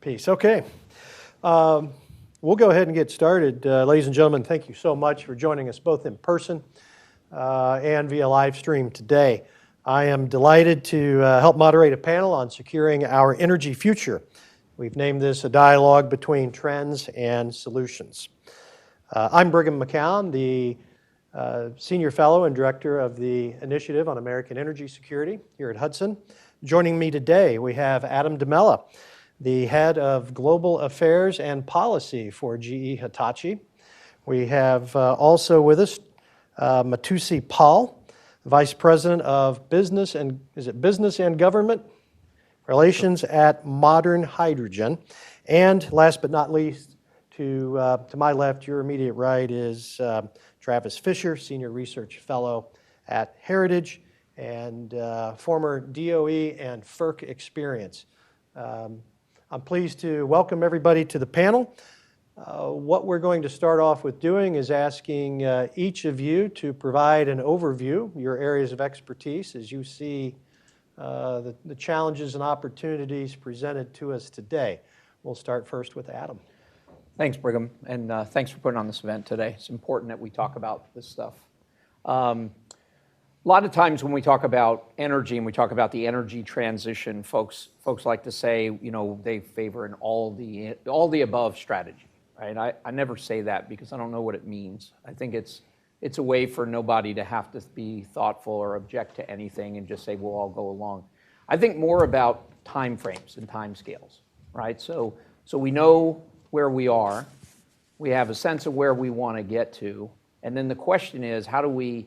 Peace. Okay. We'll go ahead and get started. Ladies and gentlemen, thank you so much for joining us both in person and via live stream today. I am delighted to help moderate a panel on securing our energy future. We've named this a dialogue between trends and solutions. I'm Brigham McCown, the Senior Fellow and Director of the Initiative on American Energy Security here at Hudson. Joining me today, we have Adam DeMella, the Head of Global Affairs and Policy for GE Hitachi. We have also with us Matusi Paul, Vice President of Business and Government Relations at Modern Hydrogen. And last but not least, to my left, your immediate right, is Travis Fisher, Senior Research Fellow at Heritage and former DOE and FERC experience. I'm pleased to welcome everybody to the panel. What we're going to start off with doing is asking each of you to provide an overview, your areas of expertise as you see the challenges and opportunities presented to us today. We'll start first with Adam. Thanks, Brigham, and thanks for putting on this event today. It's important that we talk about this stuff. A lot of times when we talk about energy and we talk about the energy transition, folks like to say, you know, they favor an all the above strategy, right? I never say that because I don't know what it means. I think it's a way for nobody to have to be thoughtful or object to anything and just say we'll all go along. I think more about time frames and time scales, right? So we know where we are, we have a sense of where we want to get to, and then the question is how do we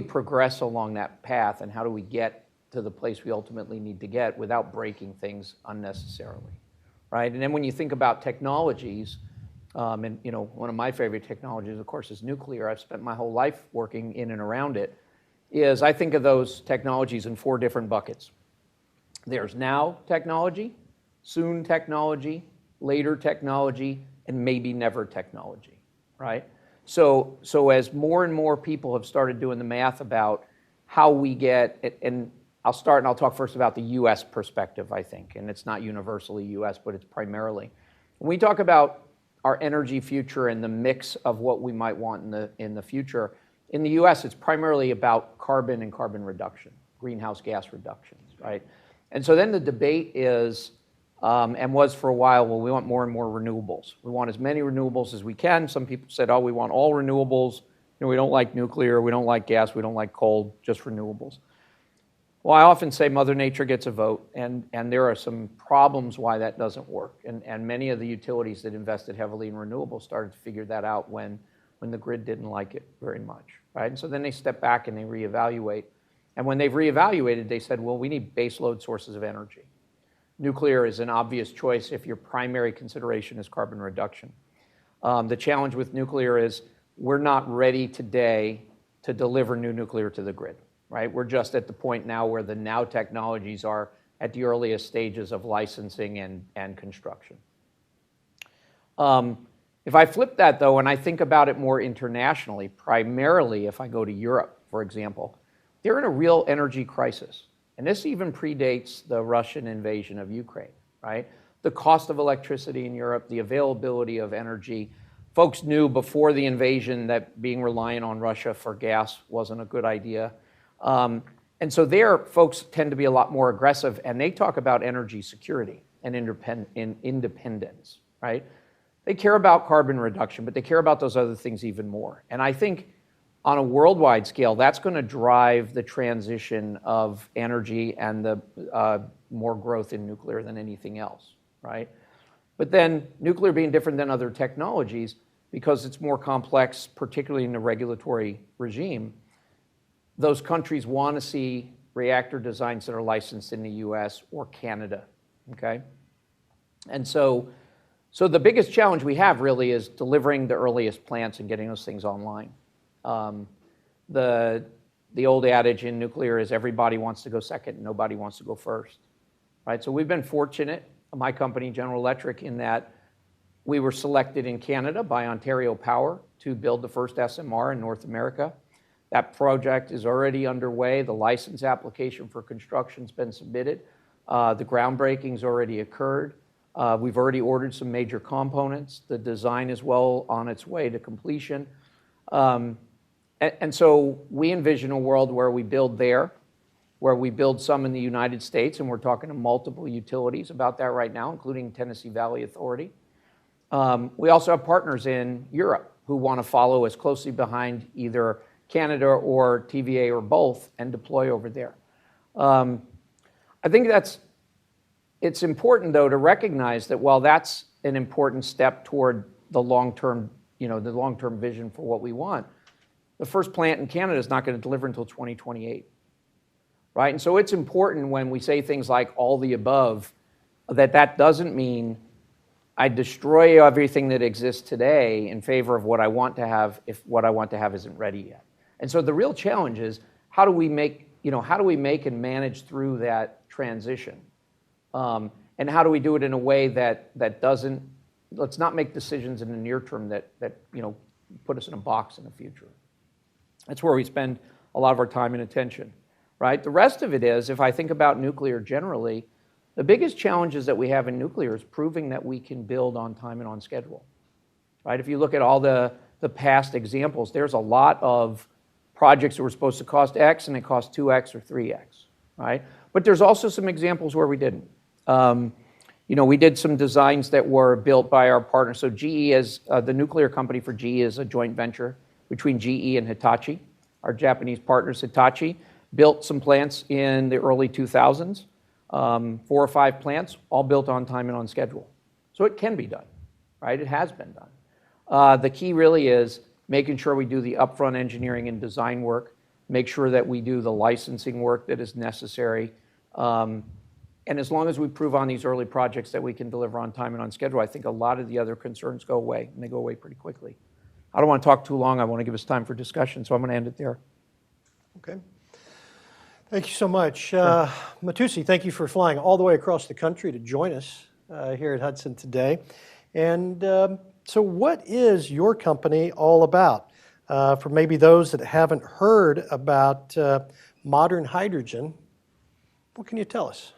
progress along that path, and how do we get to the place we ultimately need to get without breaking things unnecessarily, right? And then when you think about technologies, and you know, one of my favorite technologies, of course, is nuclear. I've spent my whole life working in and around it. Is I think of those technologies in 4 different buckets. There's now technology, soon technology, later technology, and maybe never technology, right? So as more and more people have started doing the math about how we get, and I'll start and I'll talk first about the U.S. perspective, I think, and it's not universally U.S., but it's primarily. When we talk about our energy future and the mix of what we might want in the future, in the U.S. it's primarily about carbon and carbon reduction, greenhouse gas reductions, right? And so then the debate is, and was for a while, well, we want more and more renewables. We want as many renewables as we can. Some people said, oh, we want all renewables. You know, we don't like nuclear, we don't like gas, we don't like coal, just renewables. Well, I often say Mother Nature gets a vote, and there are some problems why that doesn't work. And many of the utilities that invested heavily in renewables started to figure that out when the grid didn't like it very much, right? And so then they step back and they reevaluate. And when they've reevaluated, they said, well, we need baseload sources of energy. Nuclear is an obvious choice if your primary consideration is carbon reduction. The challenge with nuclear is we're not ready today to deliver new nuclear to the grid, right? We're just at the point now where the now technologies are at the earliest stages of licensing and construction. If I flip that though, and I think about it more internationally, primarily if I go to Europe, for example, they're in a real energy crisis. And this even predates the Russian invasion of Ukraine, right? The cost of electricity in Europe, the availability of energy. Folks knew before the invasion that being reliant on Russia for gas wasn't a good idea. And so there, folks tend to be a lot more aggressive, and they talk about energy security and independence, right? They care about carbon reduction, but they care about those other things even more. And I think on a worldwide scale, that's going to drive the transition of energy and the more growth in nuclear than anything else, right? But then nuclear being different than other technologies, because it's more complex, particularly in the regulatory regime, those countries want to see reactor designs that are licensed in the US or Canada, okay? And so the biggest challenge we have really is delivering the earliest plants and getting those things online. The old adage in nuclear is everybody wants to go second, nobody wants to go first, right? So we've been fortunate, my company, General Electric, in that we were selected in Canada by Ontario Power to build the first SMR in North America. That project is already underway. The license application for construction's been submitted. The groundbreaking's already occurred. We've already ordered some major components. The design is well on its way to completion. And so we envision a world where we build there, where we build some in the United States, and we're talking to multiple utilities about that right now, including Tennessee Valley Authority. We also have partners in Europe who want to follow us closely behind either Canada or TVA or both and deploy over there. I think it's important, though, to recognize that while that's an important step toward the long-term, the long-term vision for what we want, the first plant in Canada is not going to deliver until 2028, right? And so it's important when we say things like all the above, that doesn't mean I destroy everything that exists today in favor of what I want to have if what I want to have isn't ready yet. And so the real challenge is how do we make and manage through that transition? And how do we do it in a way that doesn't, let's not make decisions in the near term that put us in a box in the future. That's where we spend a lot of our time and attention, right? The rest of it is, if I think about nuclear generally, the biggest challenges that we have in nuclear is proving that we can build on time and on schedule, right? If you look at all the past examples, there's a lot of projects that were supposed to cost X and it cost 2X or 3X, right? But there's also some examples where we didn't. We did some designs that were built by our partners. So GE is, the nuclear company for GE is a joint venture between GE and Hitachi. Our Japanese partners, Hitachi, built some plants in the early 2000s, 4 or 5 plants, all built on time and on schedule. So it can be done, right? It has been done. The key really is making sure we do the upfront engineering and design work, make sure that we do the licensing work that is necessary. And as long as we prove on these early projects that we can deliver on time and on schedule, I think a lot of the other concerns go away, and they go away pretty quickly. I don't want to talk too long. I want to give us time for discussion, so I'm going to end it there. Okay. Thank you so much. Matusi, thank you for flying all the way across the country to join us here at Hudson today. And so what is your company all about? For maybe those that haven't heard about modern hydrogen, what can you tell us?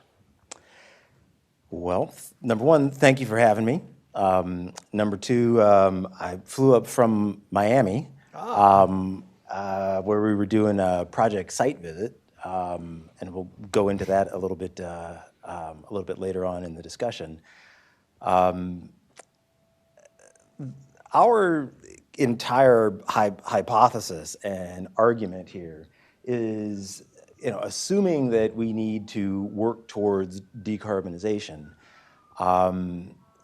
Well, number one, thank you for having me. Number two, I flew up from Miami, where we were doing a project site visit, and we'll go into that a little bit later on in the discussion. Our entire hypothesis and argument here is, assuming that we need to work towards decarbonization,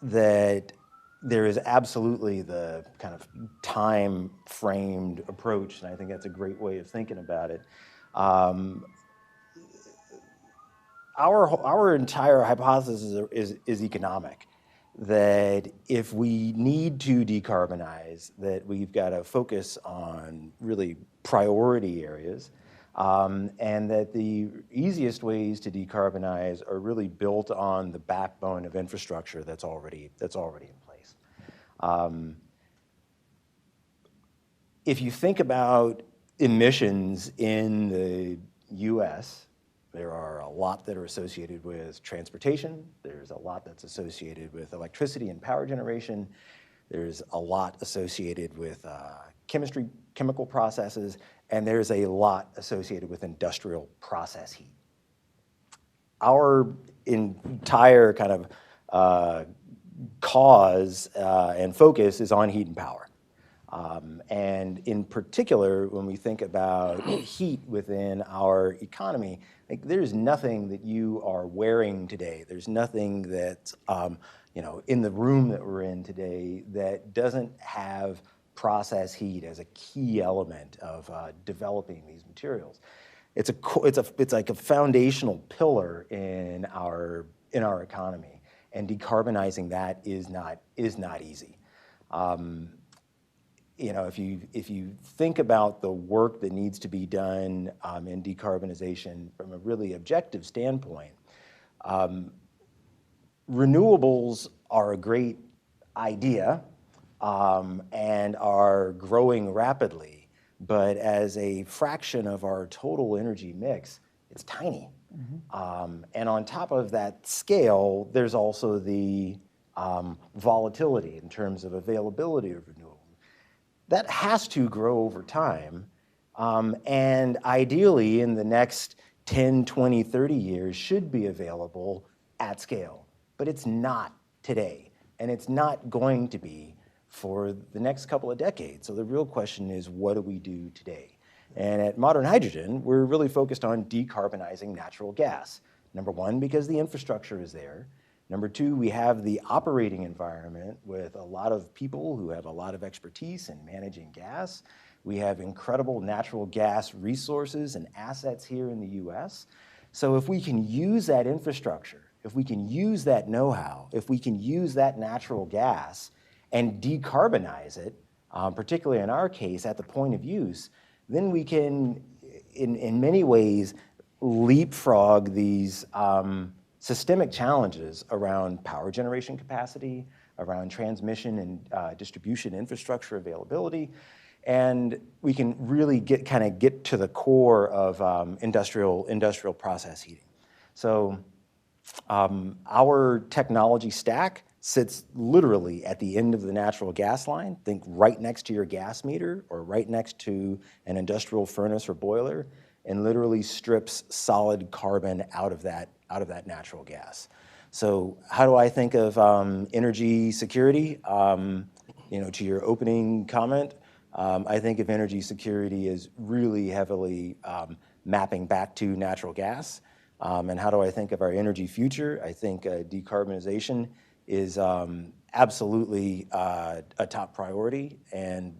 that there is absolutely the kind of time-framed approach, and I think that's a great way of thinking about it. Our entire hypothesis is economic, that if we need to decarbonize, that we've got to focus on really priority areas, and that the easiest ways to decarbonize are really built on the backbone of infrastructure that's already in place. If you think about emissions in the U.S., there are a lot that are associated with transportation. There's a lot that's associated with electricity and power generation. There's a lot associated with chemical processes, and there's a lot associated with industrial process heat. Our entire kind of cause and focus is on heat and power. And in particular, when we think about heat within our economy, there's nothing that you are wearing today. There's nothing that's in the room that we're in today that doesn't have process heat as a key element of developing these materials. It's like a foundational pillar in our economy, and decarbonizing that is not easy. If you think about the work that needs to be done in decarbonization from a really objective standpoint, renewables are a great idea and are growing rapidly, but as a fraction of our total energy mix, it's tiny. And on top of that scale, there's also the volatility in terms of availability of renewable. That has to grow over time. And ideally, in the next 10, 20, 30 years, should be available at scale. But it's not today, and it's not going to be for the next couple of decades. So the real question is, what do we do today? And at Modern Hydrogen, we're really focused on decarbonizing natural gas. Number one, because the infrastructure is there. Number two, we have the operating environment with a lot of people who have a lot of expertise in managing gas. We have incredible natural gas resources and assets here in the US. So if we can use that infrastructure, if we can use that know-how, if we can use that natural gas and decarbonize it, particularly in our case at the point of use, then we can, in many ways, leapfrog these systemic challenges around power generation capacity, around transmission and distribution infrastructure availability, and we can really get to the core of industrial process heating. So our technology stack sits literally at the end of the natural gas line. Think right next to your gas meter or right next to an industrial furnace or boiler, and literally strips solid carbon out of that natural gas. So how do I think of energy security? To your opening comment, I think of energy security as really heavily mapping back to natural gas. And how do I think of our energy future? I think decarbonization is absolutely a top priority, and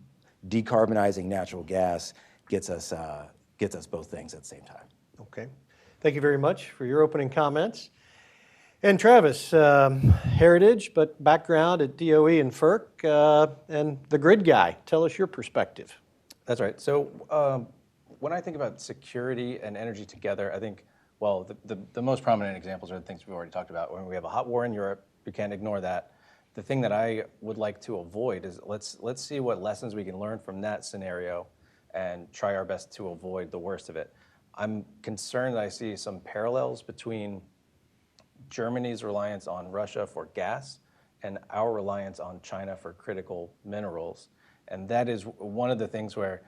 decarbonizing natural gas gets us both things at the same time. Okay. Thank you very much for your opening comments. And Travis, heritage, but background at DOE and FERC, and the grid guy. Tell us your perspective. That's right. So when I think about security and energy together, I think, well, the most prominent examples are the things we've already talked about. When we have a hot war in Europe, we can't ignore that. The thing that I would like to avoid is let's see what lessons we can learn from that scenario and try our best to avoid the worst of it. I'm concerned that I see some parallels between Germany's reliance on Russia for gas and our reliance on China for critical minerals. And that is one of the things where,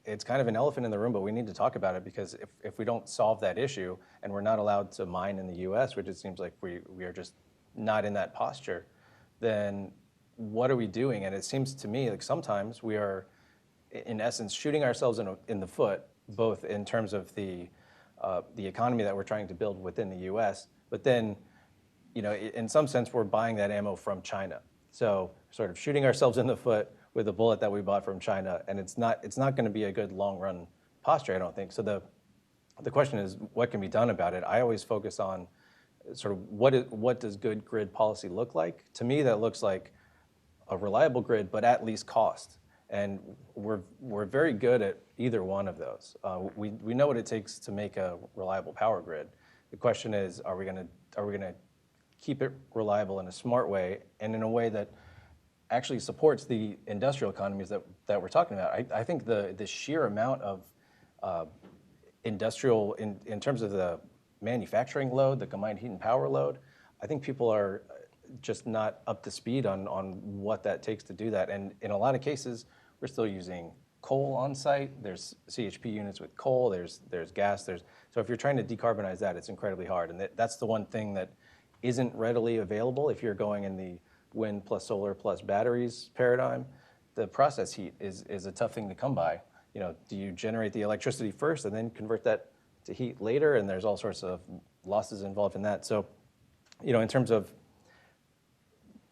it's kind of an elephant in the room, but we need to talk about it, because if we don't solve that issue and we're not allowed to mine in the US, which it seems like we are just not in that posture, then what are we doing? And it seems to me like sometimes we are, in essence, shooting ourselves in the foot, both in terms of the economy that we're trying to build within the US, but then, in some sense, we're buying that ammo from China. So sort of shooting ourselves in the foot with a bullet that we bought from China, and it's not going to be a good long-run posture, I don't think. So the question is, what can be done about it? I always focus on sort of what does good grid policy look like? To me, that looks like a reliable grid, but at least cost. And we're very good at either one of those. We know what it takes to make a reliable power grid. The question is, are we gonna keep it reliable in a smart way and in a way that actually supports the industrial economies that we're talking about? I think the sheer amount of industrial, in terms of the manufacturing load, the combined heat and power load, I think people are just not up to speed on what that takes to do that. And in a lot of cases, we're still using coal on site. There's CHP units with coal, there's gas, so if you're trying to decarbonize that, it's incredibly hard. And that's the one thing that isn't readily available if you're going in the wind plus solar plus batteries paradigm. The process heat is a tough thing to come by. Do you generate the electricity first and then convert that to heat later? And there's all sorts of losses involved in that. So, in terms of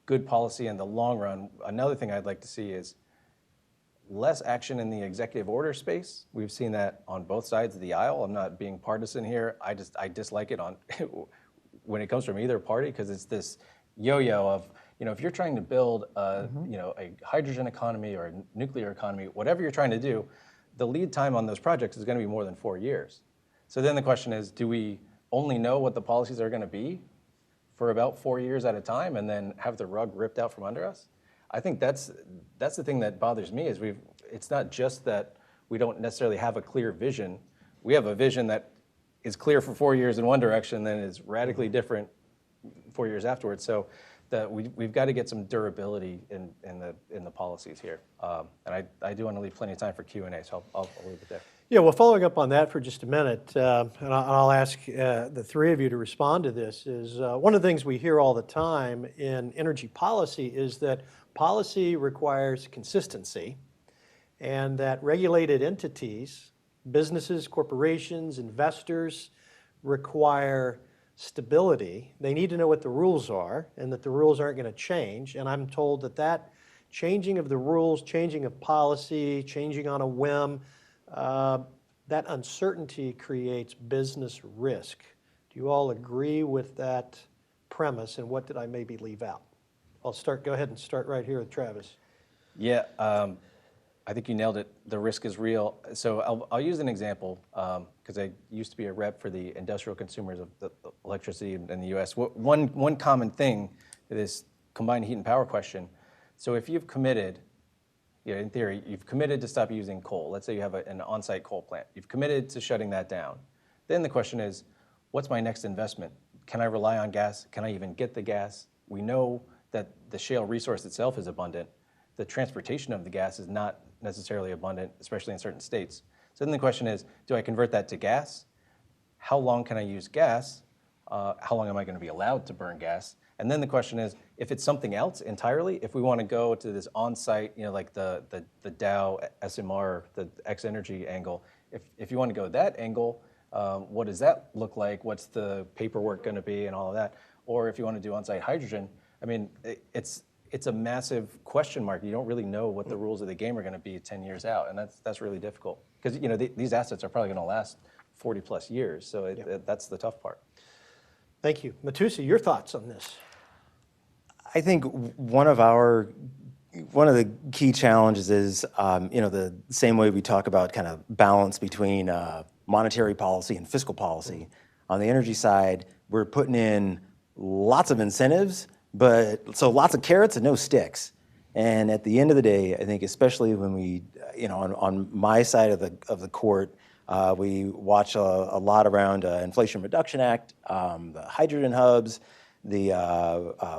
good policy in the long run, another thing I'd like to see is less action in the executive order space. We've seen that on both sides of the aisle. I'm not being partisan here. I dislike it when it comes from either party, because it's this yo-yo of, if you're trying to build a hydrogen economy or a nuclear economy, whatever you're trying to do, the lead time on those projects is going to be more than 4 years. So then the question is, do we only know what the policies are going to be for about 4 years at a time and then have the rug ripped out from under us? I think that's the thing that bothers me, is it's not just that we don't necessarily have a clear vision. We have a vision that is clear for 4 years in one direction, then is radically different 4 years afterwards. So we've got to get some durability in the policies here. And I do want to leave plenty of time for Q&A, so I'll leave it there. Yeah, well, following up on that for just a minute, and I'll ask the three of you to respond to this, is one of the things we hear all the time in energy policy is that policy requires consistency, and that regulated entities, businesses, corporations, investors, require stability. They need to know what the rules are and that the rules aren't going to change. And I'm told that changing of the rules, changing of policy, changing on a whim, that uncertainty creates business risk. Do you all agree with that premise, and what did I maybe leave out? Go ahead and start right here with Travis. Yeah, I think you nailed it. The risk is real. So I'll use an example, because I used to be a rep for the industrial consumers of the electricity in the US. One common thing to this combined heat and power question, so if you've committed, in theory, you've committed to stop using coal. Let's say you have an on-site coal plant. You've committed to shutting that down. Then the question is, what's my next investment? Can I rely on gas? Can I even get the gas? We know that the shale resource itself is abundant. The transportation of the gas is not necessarily abundant, especially in certain states. So then the question is, do I convert that to gas? How long can I use gas? How long am I going to be allowed to burn gas? And then the question is, if it's something else entirely, if we want to go to this on-site, like the Dow SMR, the X-Energy angle, if you want to go that angle, what does that look like? What's the paperwork going to be and all of that? Or if you want to do on-site hydrogen, I mean, it's a massive question mark. You don't really know what the rules of the game are going to be 10 years out, and that's really difficult. Because these assets are probably going to last 40 plus years, so that's the tough part. Thank you. Matusi, your thoughts on this? I think one of the key challenges is, the same way we talk about kind of balance between monetary policy and fiscal policy. On the energy side, we're putting in lots of incentives, so lots of carrots and no sticks. And at the end of the day, I think especially when we, on my side of the court, we watch a lot around Inflation Reduction Act, the hydrogen hubs, the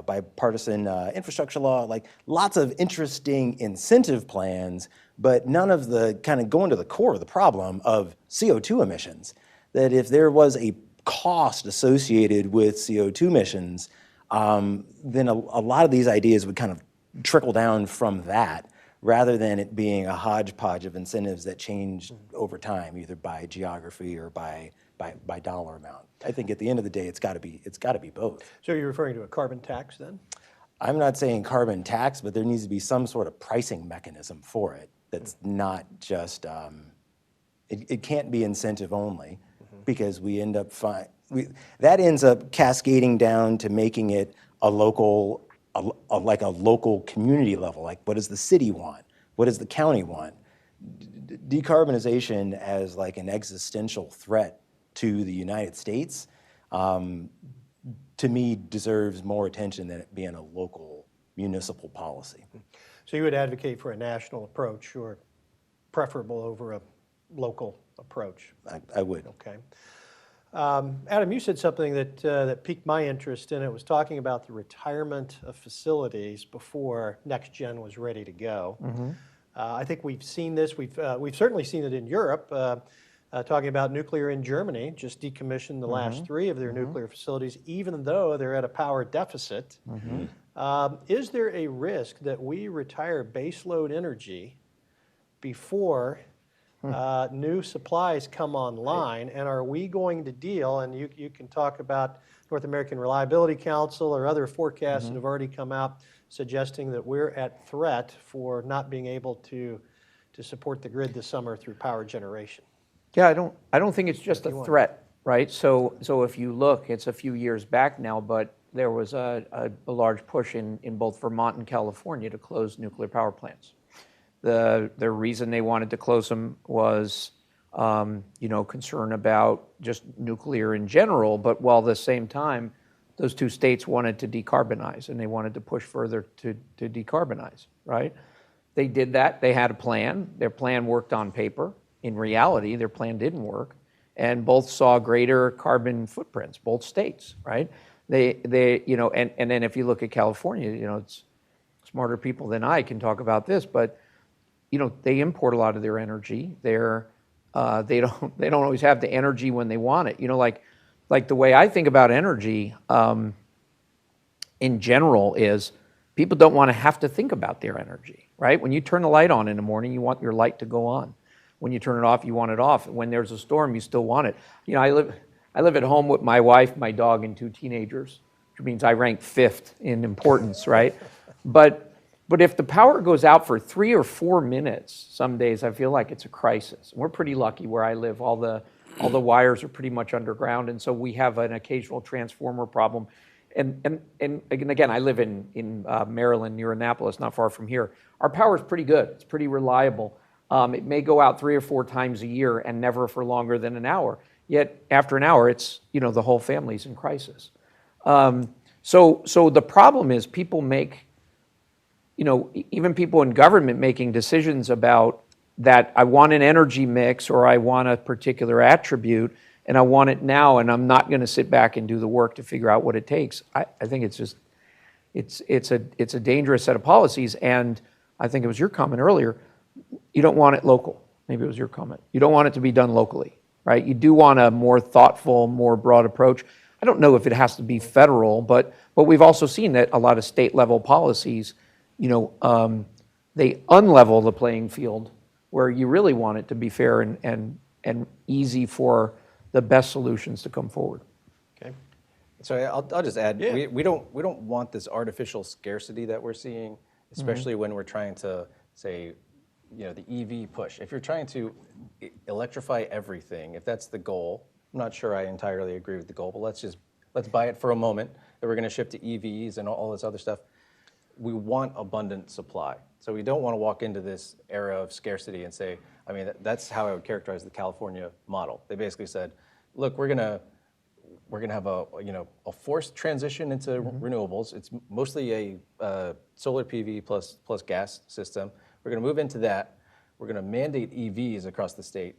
bipartisan infrastructure law, like lots of interesting incentive plans, but none of the kind of going to the core of the problem of CO2 emissions. That if there was a cost associated with CO2 emissions, then a lot of these ideas would kind of trickle down from that, rather than it being a hodgepodge of incentives that change over time, either by geography or by dollar amount. I think at the end of the day, it's got to be both. So you're referring to a carbon tax then? I'm not saying carbon tax, but there needs to be some sort of pricing mechanism for it that's not just, it can't be incentive only, because we end up that ends up cascading down to making it a local community level. Like, what does the city want? What does the county want? Decarbonization as like an existential threat to the United States, to me, deserves more attention than it being a local municipal policy. So you would advocate for a national approach, or preferable over a local approach? I would. Okay. Adam, you said something that piqued my interest, and it was talking about the retirement of facilities before next gen was ready to go. I think we've seen this. We've certainly seen it in Europe. Talking about nuclear in Germany, just decommissioned the last 3 of their nuclear facilities, even though they're at a power deficit. Is there a risk that we retire baseload energy before new supplies come online, and are we going to deal, and you can talk about North American Reliability Council or other forecasts that have already come out suggesting that we're at threat for not being able to support the grid this summer through power generation? Yeah, I don't think it's just a threat, right? So if you look, it's a few years back now, but there was a large push in both Vermont and California to close nuclear power plants. The reason they wanted to close them was, concern about just nuclear in general, but while at the same time, those 2 states wanted to decarbonize, and they wanted to push further to decarbonize, right? They did that. They had a plan. Their plan worked on paper. In reality, their plan didn't work. and both saw greater carbon footprints, both states, right? And then if you look at California, it's smarter people than I can talk about this, but they import a lot of their energy. They don't always have the energy when they want it. Like the way I think about energy in general is people don't want to have to think about their energy, right? When you turn the light on in the morning, you want your light to go on. When you turn it off, you want it off. When there's a storm, you still want it. I live at home with my wife, my dog, and 2 teenagers, which means I rank 5th in importance, right? But if the power goes out for 3 or 4 minutes, some days I feel like it's a crisis. We're pretty lucky where I live. All the wires are pretty much underground, and so we have an occasional transformer problem. And again, I live in Maryland, near Annapolis, not far from here. Our power is pretty good. It's pretty reliable. It may go out 3 or 4 times a year and never for longer than an hour. Yet after an hour, it's the whole family's in crisis. So the problem is people make, even people in government making decisions about that. I want an energy mix, or I want a particular attribute, and I want it now, and I'm not going to sit back and do the work to figure out what it takes. I think it's a dangerous set of policies, and I think it was your comment earlier. You don't want it local. Maybe it was your comment. You don't want it to be done locally, right? You do want a more thoughtful, more broad approach. I don't know if it has to be federal, but we've also seen that a lot of state level policies, they unlevel the playing field where you really want it to be fair and easy for the best solutions to come forward. Okay. So I'll just add, Yeah. we don't want this artificial scarcity that we're seeing, especially when we're trying to say, the EV push. If you're trying to electrify everything, if that's the goal, I'm not sure I entirely agree with the goal, but let's buy it for a moment that we're going to shift to EVs and all this other stuff. We want abundant supply. So we don't want to walk into this era of scarcity and say, that's how I would characterize the California model. They basically said, look, we're gonna have a forced transition into renewables. It's mostly a solar PV plus gas system. We're going to move into that. We're going to mandate EVs across the state,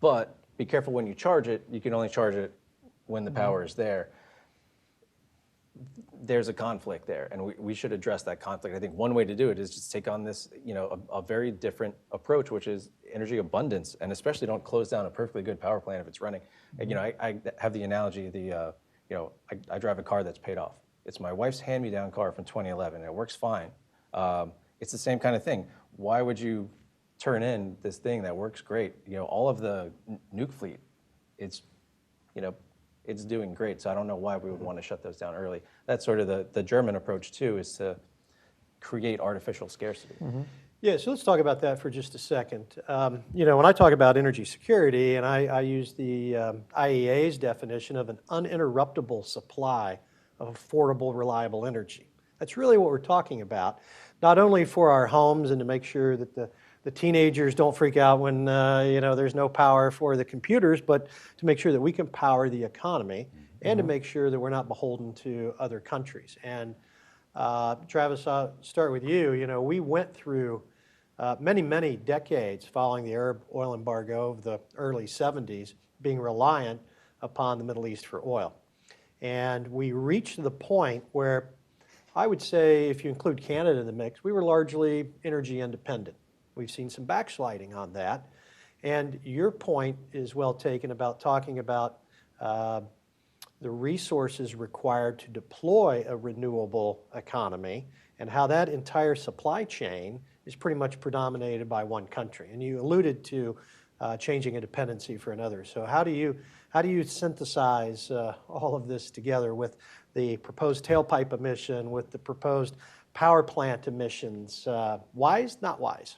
but be careful when you charge it. You can only charge it when the power is there. There's a conflict there, and we should address that conflict. I think one way to do it is just take on this, a very different approach, which is energy abundance, and especially don't close down a perfectly good power plant if it's running. I have the analogy, I drive a car that's paid off. It's my wife's hand-me-down car from 2011, and it works fine. It's the same kind of thing. Why would you turn in this thing that works great? All of the nuke fleet, it's doing great. So I don't know why we would want to shut those down early. That's sort of the German approach too, is to create artificial scarcity. Yeah, so let's talk about that for just a second. When I talk about energy security, and I use the IEA's definition of an uninterruptible supply of affordable, reliable energy. That's really what we're talking about, not only for our homes and to make sure that the teenagers don't freak out when there's no power for the computers, but to make sure that we can power the economy and to make sure that we're not beholden to other countries. And Travis, I'll start with you. We went through many decades following the Arab oil embargo of the early 70s, being reliant upon the Middle East for oil. And we reached the point where I would say, if you include Canada in the mix, we were largely energy independent. We've seen some backsliding on that. And your point is well taken about talking about the resources required to deploy a renewable economy and how that entire supply chain is pretty much predominated by one country. And you alluded to changing a dependency for another. So how do you synthesize all of this together with the proposed tailpipe emission, with the proposed power plant emissions? Wise, not wise?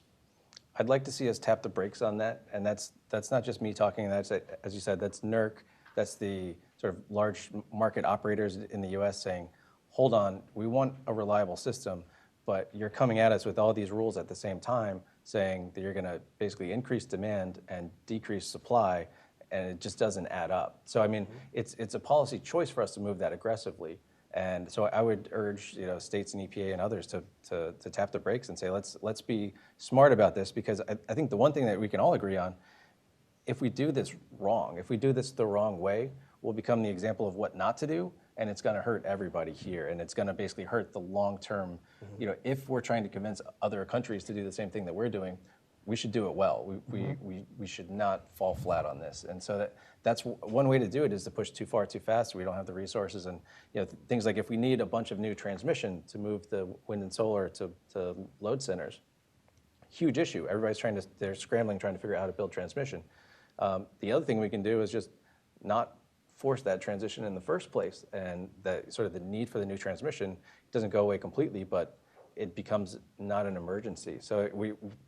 I'd like to see us tap the brakes on that, and that's not just me talking. That's, as you said, that's NERC. That's the sort of large market operators in the U.S. saying, hold on, we want a reliable system, but you're coming at us with all these rules at the same time, saying that you're going to basically increase demand and decrease supply, and it just doesn't add up. So it's a policy choice for us to move that aggressively. And so I would urge states and EPA and others to tap the brakes and say, let's be smart about this, because I think the one thing that we can all agree on, if we do this wrong, if we do this the wrong way, we'll become the example of what not to do, and it's going to hurt everybody here, and it's going to basically hurt the long-term. If we're trying to convince other countries to do the same thing that we're doing, we should do it well. We should not fall flat on this. And so that's one way to do it, is to push too far too fast. We don't have the resources, and things like if we need a bunch of new transmission to move the wind and solar to load centers, huge issue. Everybody's they're scrambling, trying to figure out how to build transmission. The other thing we can do is just not force that transition in the first place, and that sort of the need for the new transmission doesn't go away completely, but it becomes not an emergency. So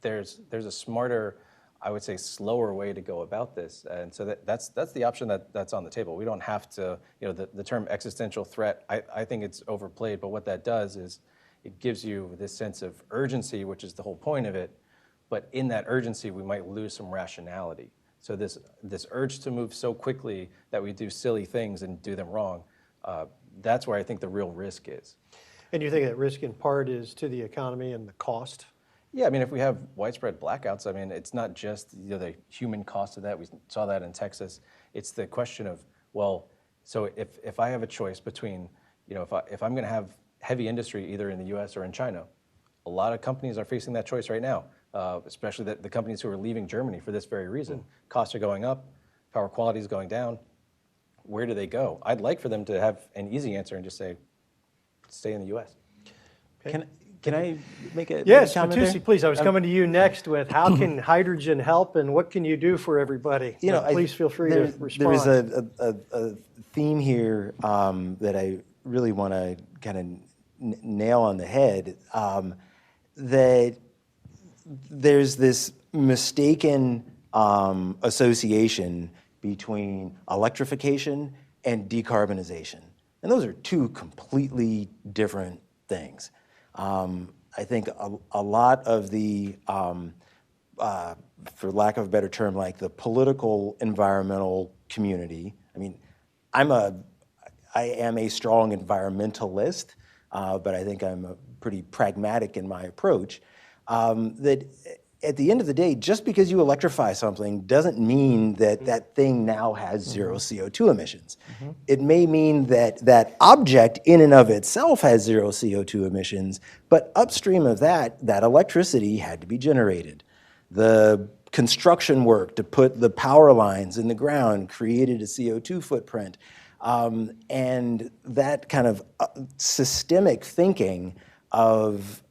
there's a smarter, I would say, slower way to go about this, and so that's the option that's on the table. We don't have to, the term existential threat, I think it's overplayed, but what that does is it gives you this sense of urgency, which is the whole point of it, but in that urgency we might lose some rationality. So this urge to move so quickly that we do silly things and do them wrong, that's where I think the real risk is. And you think that risk in part is to the economy and the cost? Yeah, I mean, if we have widespread blackouts, I mean, it's not just the human cost of that. We saw that in Texas. It's the question of, well, so if I have a choice between, if I'm going to have heavy industry either in the U.S. or in China, a lot of companies are facing that choice right now, especially the companies who are leaving Germany for this very reason. Costs are going up, power quality is going down. Where do they go? I'd like for them to have an easy answer and just say, stay in the U.S. Okay. Can I make a Yes, comment Matusi, there? please. I was coming to you next with how can hydrogen help and what can you do for everybody? Please feel free to respond. There is a theme here that I really want to kind of nail on the head, that there's this mistaken association between electrification and decarbonization. And those are two completely different things. I think a lot of the, for lack of a better term, like the political environmental community, I mean, I am a strong environmentalist, but I think I'm pretty pragmatic in my approach, that at the end of the day, just because you electrify something doesn't mean that that thing now has zero CO2 emissions. It may mean that that object in and of itself has zero CO2 emissions, but upstream of that, that electricity had to be generated. The construction work to put the power lines in the ground created a CO2 footprint. And that kind of systemic thinking of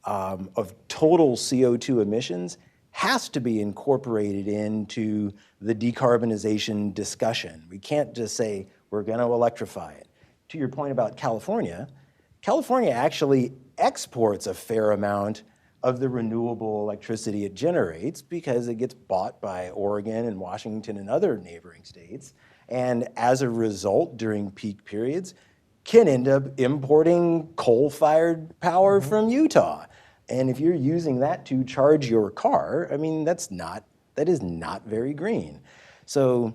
total CO2 emissions has to be incorporated into the decarbonization discussion. We can't just say we're going to electrify it. To your point about California, California actually exports a fair amount of the renewable electricity it generates because it gets bought by Oregon and Washington and other neighboring states. And as a result, during peak periods, can end up importing coal-fired power from Utah. And if you're using that to charge your car, I mean, that is not very green. So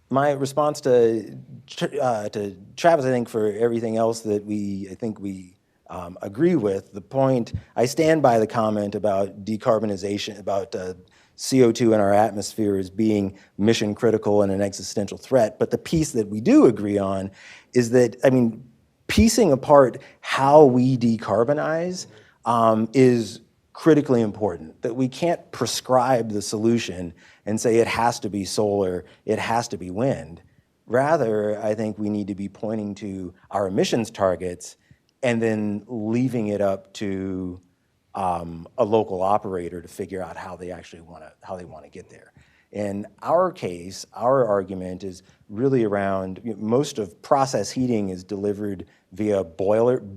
my response to Travis, I think, for everything else that we agree with, the point, I stand by the comment about decarbonization, about CO2 in our atmosphere as being mission critical and an existential threat. But the piece that we do agree on is that, I mean, piecing apart how we decarbonize is critically important, that we can't prescribe the solution and say it has to be solar, it has to be wind. Rather, I think we need to be pointing to our emissions targets and then leaving it up to a local operator to figure out how they actually want to get there. In our case, our argument is really around, most of process heating is delivered via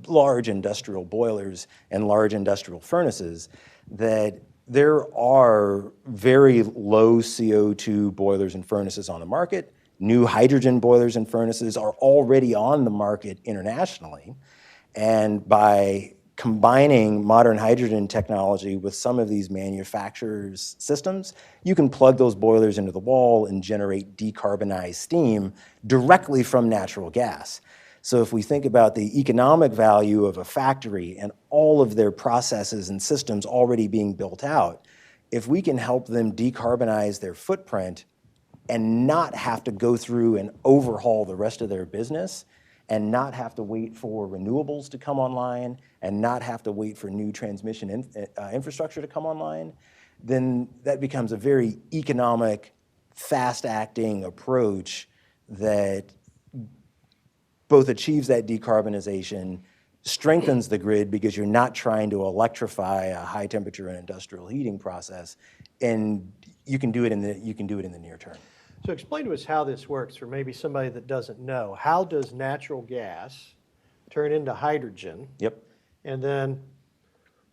large industrial boilers and large industrial furnaces, that there are very low CO2 boilers and furnaces on the market. New hydrogen boilers and furnaces are already on the market internationally. And by combining modern hydrogen technology with some of these manufacturers' systems, you can plug those boilers into the wall and generate decarbonized steam directly from natural gas. So if we think about the economic value of a factory and all of their processes and systems already being built out, if we can help them decarbonize their footprint and not have to go through and overhaul the rest of their business, and not have to wait for renewables to come online, and not have to wait for new transmission infrastructure to come online, then that becomes a very economic, fast-acting approach that both achieves that decarbonization, strengthens the grid because you're not trying to electrify a high temperature and industrial heating process, and you can do it in the near term. So explain to us how this works for maybe somebody that doesn't know. How does natural gas turn into hydrogen? Yep. And then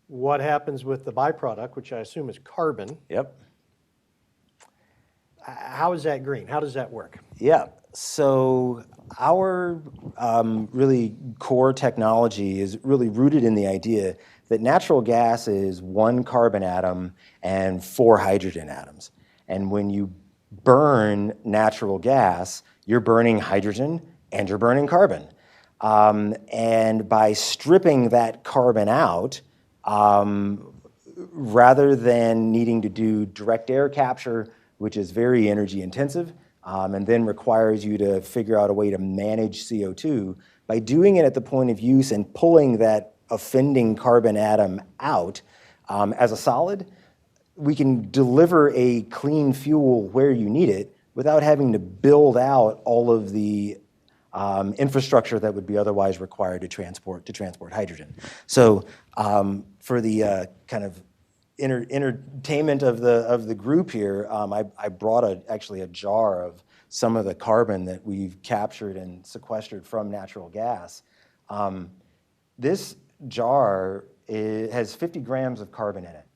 what happens with the byproduct, which I assume is carbon? Yep. How is that green? How does that work? Yeah. So our really core technology is really rooted in the idea that natural gas is one carbon atom and 4 hydrogen atoms. And when you burn natural gas, you're burning hydrogen and you're burning carbon. And by stripping that carbon out, rather than needing to do direct air capture, which is very energy intensive, and then requires you to figure out a way to manage CO2, by doing it at the point of use and pulling that offending carbon atom out as a solid, we can deliver a clean fuel where you need it without having to build out all of the infrastructure that would be otherwise required to transport hydrogen. So for the kind of entertainment of the group here, I brought actually a jar of some of the carbon that we've captured and sequestered from natural gas. This jar has 50 grams of carbon in it.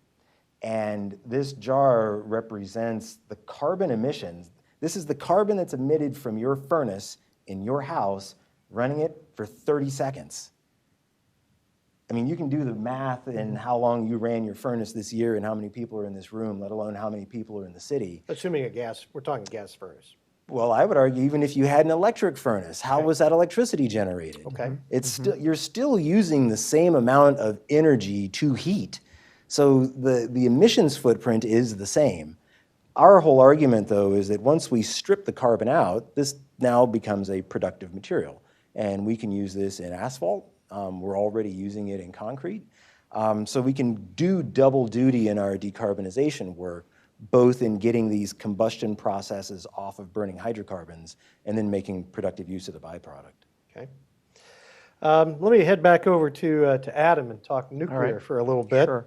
And this jar represents the carbon emissions. This is the carbon that's emitted from your furnace in your house, running it for 30 seconds. I mean, you can do the math in how long you ran your furnace this year and how many people are in this room, let alone how many people are in the city. Assuming we're talking gas furnace. Well, I would argue even if you had an electric furnace, how was that electricity generated? Okay. It's you're still using the same amount of energy to heat. So the emissions footprint is the same. Our whole argument, though, is that once we strip the carbon out, this now becomes a productive material. And we can use this in asphalt. We're already using it in concrete. So we can do double duty in our decarbonization work, both in getting these combustion processes off of burning hydrocarbons and then making productive use of the byproduct. Okay. Let me head back over to Adam and talk nuclear for a little bit. Sure.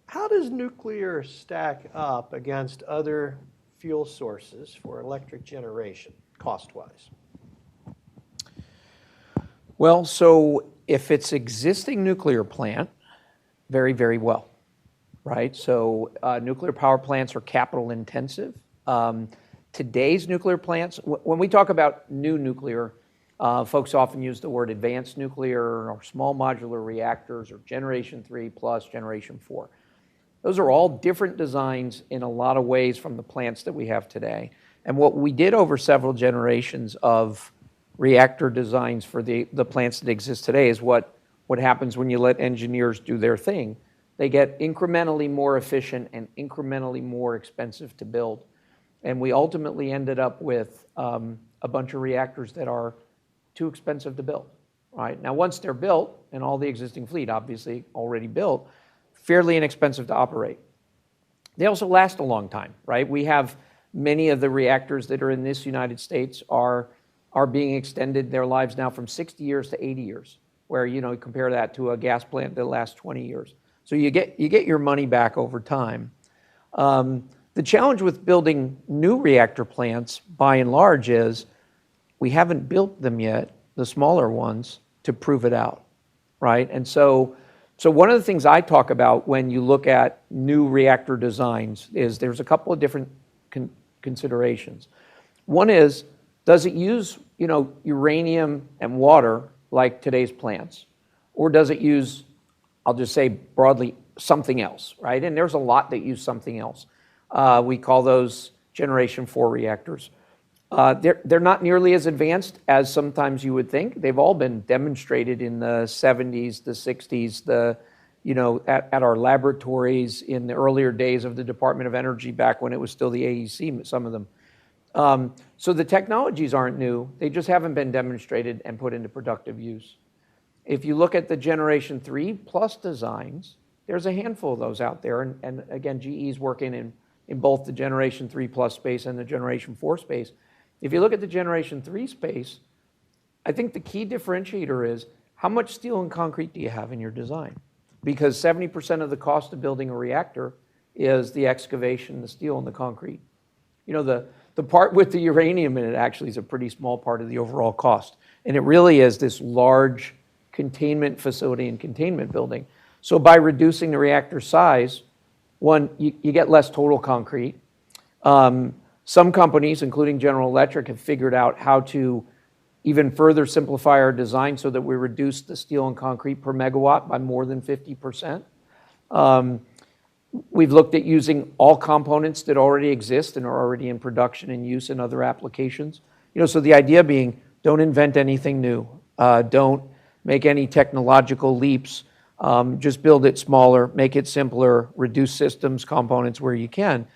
How does nuclear stack up against other fuel sources for electric generation, cost-wise? Well, so if it's existing nuclear plant, very, very well, right? So nuclear power plants are capital intensive. Today's nuclear plants, when we talk about new nuclear, folks often use the word advanced nuclear or small modular reactors or generation 3 plus generation 4. Those are all different designs in a lot of ways from the plants that we have today. And what we did over several generations of reactor designs for the plants that exist today is what happens when you let engineers do their thing. They get incrementally more efficient and incrementally more expensive to build. And we ultimately ended up with a bunch of reactors that are too expensive to build, right? Now, once they're built, and all the existing fleet obviously already built, fairly inexpensive to operate. They also last a long time, right? We have many of the reactors that are in this United States are being extended their lives now from 60 years to 80 years, where, you know, compare that to a gas plant that lasts 20 years. So you get your money back over time. The challenge with building new reactor plants, by and large, is we haven't built them yet, the smaller ones, to prove it out, right? And so one of the things I talk about when you look at new reactor designs is there's a couple of different considerations. One is, does it use, you know, uranium and water like today's plants? Or does it use, I'll just say broadly, something else, right? And there's a lot that use something else. We call those generation 4 reactors. They're not nearly as advanced as sometimes you would think. They've all been demonstrated in the 70s, the 60s, at our laboratories in the earlier days of the Department of Energy back when it was still the AEC, some of them. So the technologies aren't new, they just haven't been demonstrated and put into productive use. If you look at the Generation 3 plus designs, there's a handful of those out there, and again, GE is working in both the Generation 3 plus space and the Generation 4 space. If you look at the Generation 3 space, I think the key differentiator is how much steel and concrete do you have in your design? Because 70% of the cost of building a reactor is the excavation, the steel, and the concrete. You know, the part with the uranium in it actually is a pretty small part of the overall cost. And it really is this large containment facility and containment building. So by reducing the reactor size, one, you get less total concrete. Some companies, including General Electric, have figured out how to even further simplify our design so that we reduce the steel and concrete per megawatt by more than 50%. We've looked at using all components that already exist and are already in production and use in other applications. You know, so the idea being, don't invent anything new. Don't make any technological leaps. Just build it smaller, make it simpler, reduce systems, components where you can.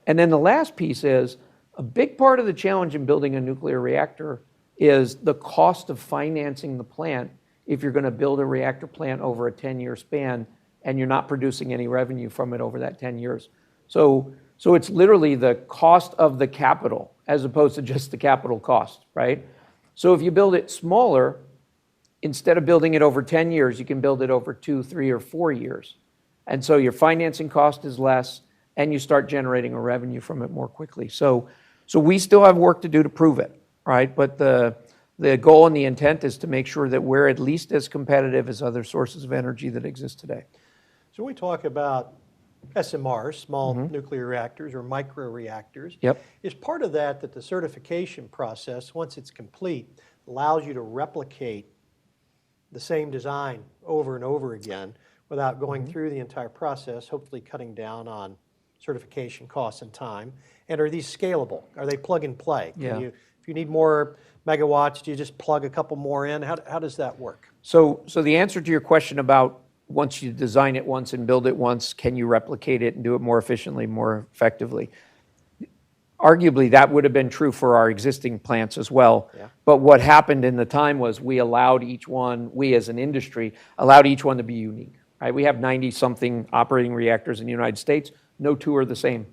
And then the last piece is, a big part of the challenge in building a nuclear reactor is the cost of financing the plant if you're going to build a reactor plant over a 10-year span and you're not producing any revenue from it over that 10 years. So it's literally the cost of the capital as opposed to just the capital cost, right? So if you build it smaller, instead of building it over 10 years, you can build it over 2, 3, or 4 years. And so your financing cost is less and you start generating a revenue from it more quickly. So we still have work to do to prove it, right? But the goal and the intent is to make sure that we're at least as competitive as other sources of energy that exist today. So we talk about SMRs, small nuclear reactors or micro reactors. Yep. Is part of that the certification process, once it's complete, allows you to replicate the same design over and over again without going through the entire process, hopefully cutting down on certification costs and time? And are these scalable? Are they plug and play? Yeah. If you need more megawatts, do you just plug a couple more in? How does that work? So the answer to your question about once you design it once and build it once, can you replicate it and do it more efficiently, more effectively? Arguably, that would have been true for our existing plants as well. Yeah. But what happened in the time was we allowed each one, we as an industry, allowed each one to be unique. Right? We have 90-something operating reactors in the United States. No two are the same.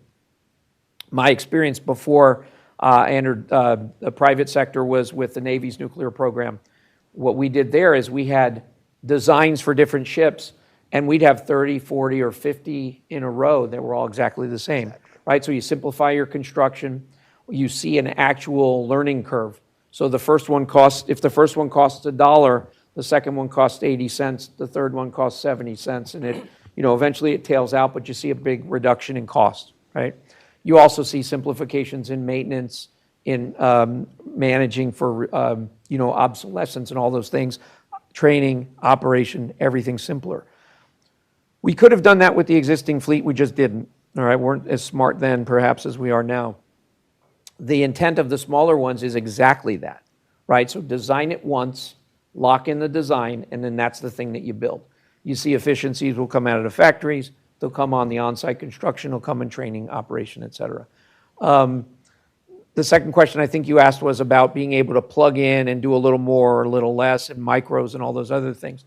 My experience before I entered the private sector was with the Navy's nuclear program. What we did there is we had designs for different ships, and we'd have 30, 40, or 50 in a row that were all exactly the same. Exactly. Right? So you simplify your construction, you see an actual learning curve. So the first one costs, if the first one costs $1, the second one costs 80 cents, the third one costs 70 cents, and it, eventually it tails out, but you see a big reduction in cost, right? You also see simplifications in maintenance, in managing for, obsolescence and all those things, training, operation, everything simpler. We could have done that with the existing fleet, we just didn't, all right? Weren't as smart then, perhaps, as we are now. The intent of the smaller ones is exactly that, right? So design it once, lock in the design, and then that's the thing that you build. You see efficiencies will come out of the factories, they'll come on the on-site construction, they'll come in training, operation, et cetera. The second question I think you asked was about being able to plug in and do a little more or a little less and micros and all those other things.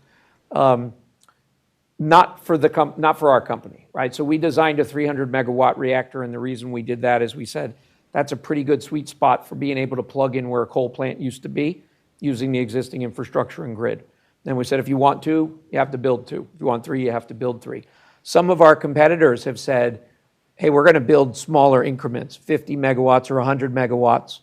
Not for our company, right? So we designed a 300 megawatt reactor, and the reason we did that is we said that's a pretty good sweet spot for being able to plug in where a coal plant used to be using the existing infrastructure and grid. Then we said if you want 2, you have to build 2. If you want 3, you have to build 3. Some of our competitors have said, hey, we're going to build smaller increments, 50 megawatts or 100 megawatts.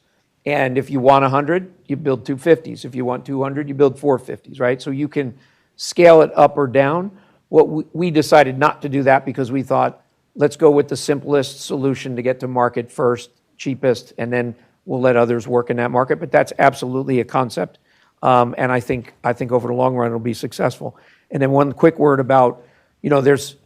And if you want 100, you build 250s. If you want 200, you build 450s, right? So you can scale it up or down. We decided not to do that because we thought, let's go with the simplest solution to get to market first, cheapest, and then we'll let others work in that market. But that's absolutely a concept. And I think over the long run, it'll be successful. And then one quick word about, this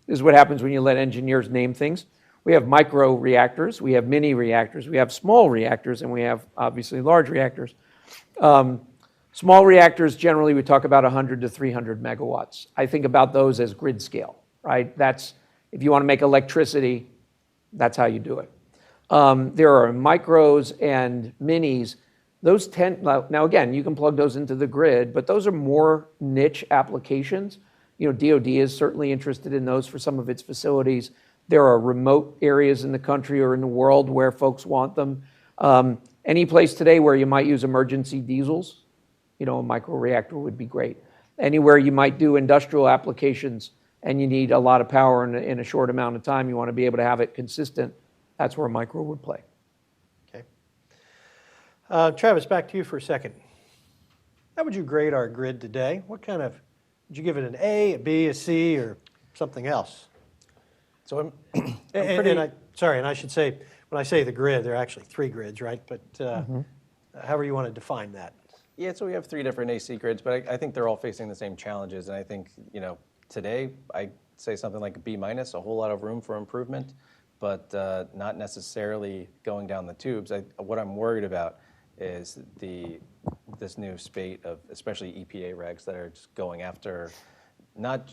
is what happens when you let engineers name things. We have micro reactors, we have mini reactors, we have small reactors, and we have obviously large reactors. Small reactors, generally we talk about 100 to 300 megawatts. I think about those as grid scale, right? That's, if you want to make electricity, that's how you do it. There are micros and minis. Those tend, now again, you can plug those into the grid, but those are more niche applications. You know, DoD is certainly interested in those for some of its facilities. There are remote areas in the country or in the world where folks want them. Any place today where you might use emergency diesels, you know, a microreactor would be great. Anywhere you might do industrial applications and you need a lot of power in a short amount of time, you want to be able to have it consistent, that's where a micro would play. Okay. Travis, back to you for a second. How would you grade our grid today? What kind of, would you give it an A, a B, a C, or something else? So I'm Sorry, and I should say, when I say the grid, there are actually 3 grids, right? But however you want to define that. Yeah, so we have 3 different AC grids, but I think they're all facing the same challenges. And I think, you know, today I say something like a B-, a whole lot of room for improvement, but not necessarily going down the tubes. What I'm worried about is this new spate of especially EPA regs that are just going after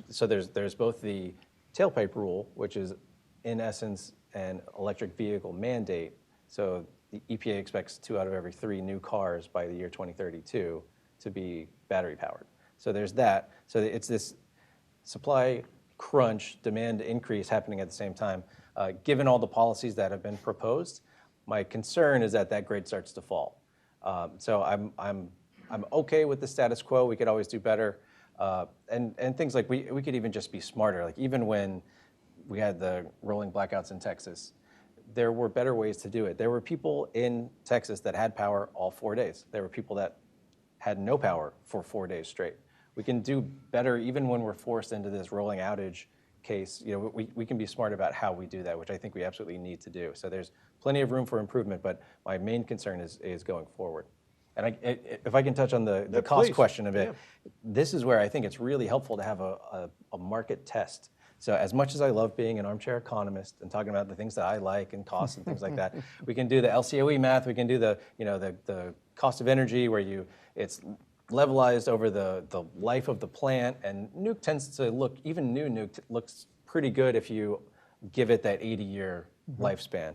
so there's both the tailpipe rule, which is in essence an electric vehicle mandate. So the EPA expects 2 out of every 3 new cars by the year 2032 to be battery powered. So there's that. So it's this supply crunch, demand increase happening at the same time. Given all the policies that have been proposed, my concern is that grid starts to fall. So I'm okay with the status quo. We could always do better. And things like we could even just be smarter. Like even when we had the rolling blackouts in Texas, there were better ways to do it. There were people in Texas that had power all 4 days. There were people that had no power for 4 days straight. We can do better even when we're forced into this rolling outage case. You know, we can be smart about how we do that, which I think we absolutely need to do. So there's plenty of room for improvement, but my main concern is going forward. And if I can touch on the cost question a bit, this is where I think it's really helpful to have a market test. So as much as I love being an armchair economist and talking about the things that I like and costs and things like that, we can do the LCOE math, we can do the cost of energy where it's levelized over the life of the plant, and nuke tends to look, even new nuke looks pretty good if you give it that 80-year lifespan.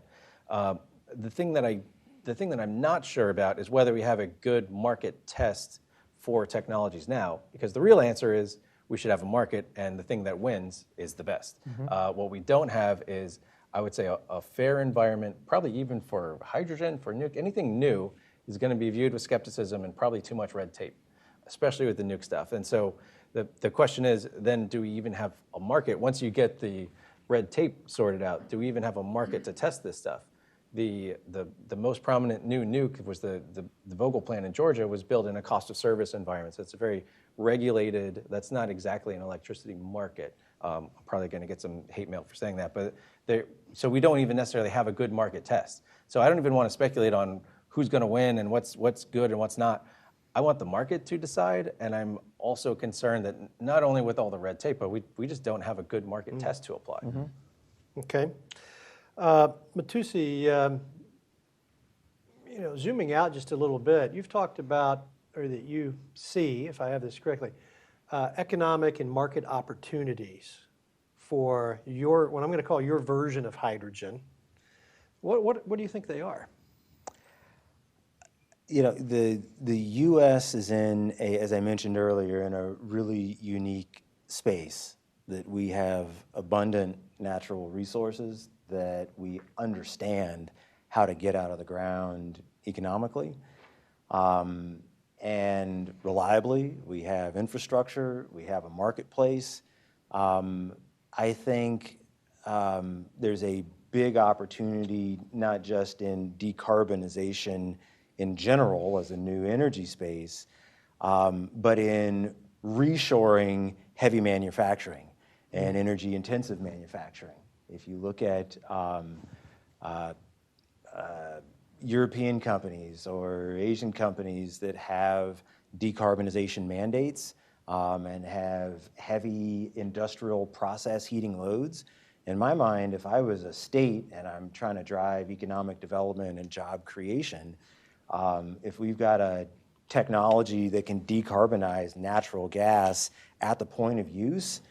The thing that I'm not sure about is whether we have a good market test for technologies now, because the real answer is we should have a market, and the thing that wins is the best. What we don't have is, I would say, a fair environment, probably even for hydrogen, for nuke, anything new is going to be viewed with skepticism and probably too much red tape, especially with the nuke stuff. And so the question is, then do we even have a market? Once you get the red tape sorted out, do we even have a market to test this stuff? The most prominent new nuke was the Vogtle plant in Georgia, was built in a cost of service environment. So it's a very regulated, that's not exactly an electricity market. I'm probably going to get some hate mail for saying that, but so we don't even necessarily have a good market test. So I don't even want to speculate on who's going to win and what's good and what's not. I want the market to decide, and I'm also concerned that not only with all the red tape, but we just don't have a good market test to apply. Okay. Matusi, zooming out just a little bit, you've talked about, or that you see, if I have this correctly, economic and market opportunities for what I'm going to call your version of hydrogen. What do you think they are? You know, the U.S. is in as I mentioned earlier, in a really unique space, that we have abundant natural resources that we understand how to get out of the ground economically and reliably. We have infrastructure, we have a marketplace. I think there's a big opportunity, not just in decarbonization in general as a new energy space, but in reshoring heavy manufacturing and energy intensive manufacturing. If you look at European companies or Asian companies that have decarbonization mandates and have heavy industrial process heating loads, in my mind, if I was a state and I'm trying to drive economic development and job creation, if we've got a technology that can decarbonize natural gas at the point of use,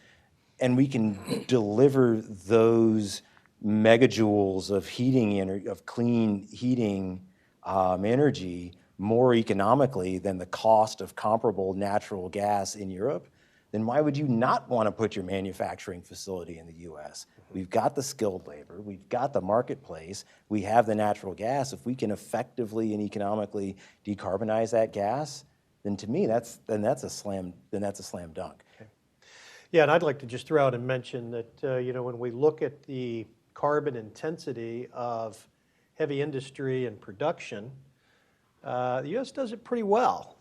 and we can deliver those megajoules of of clean heating energy more economically than the cost of comparable natural gas in Europe, then why would you not want to put your manufacturing facility in the US? We've got the skilled labor, we've got the marketplace, we have the natural gas. If we can effectively and economically decarbonize that gas, then to me, that's a slam dunk. Okay. Yeah, and I'd like to just throw out and mention that when we look at the carbon intensity of heavy industry and production, the U.S. does it pretty well.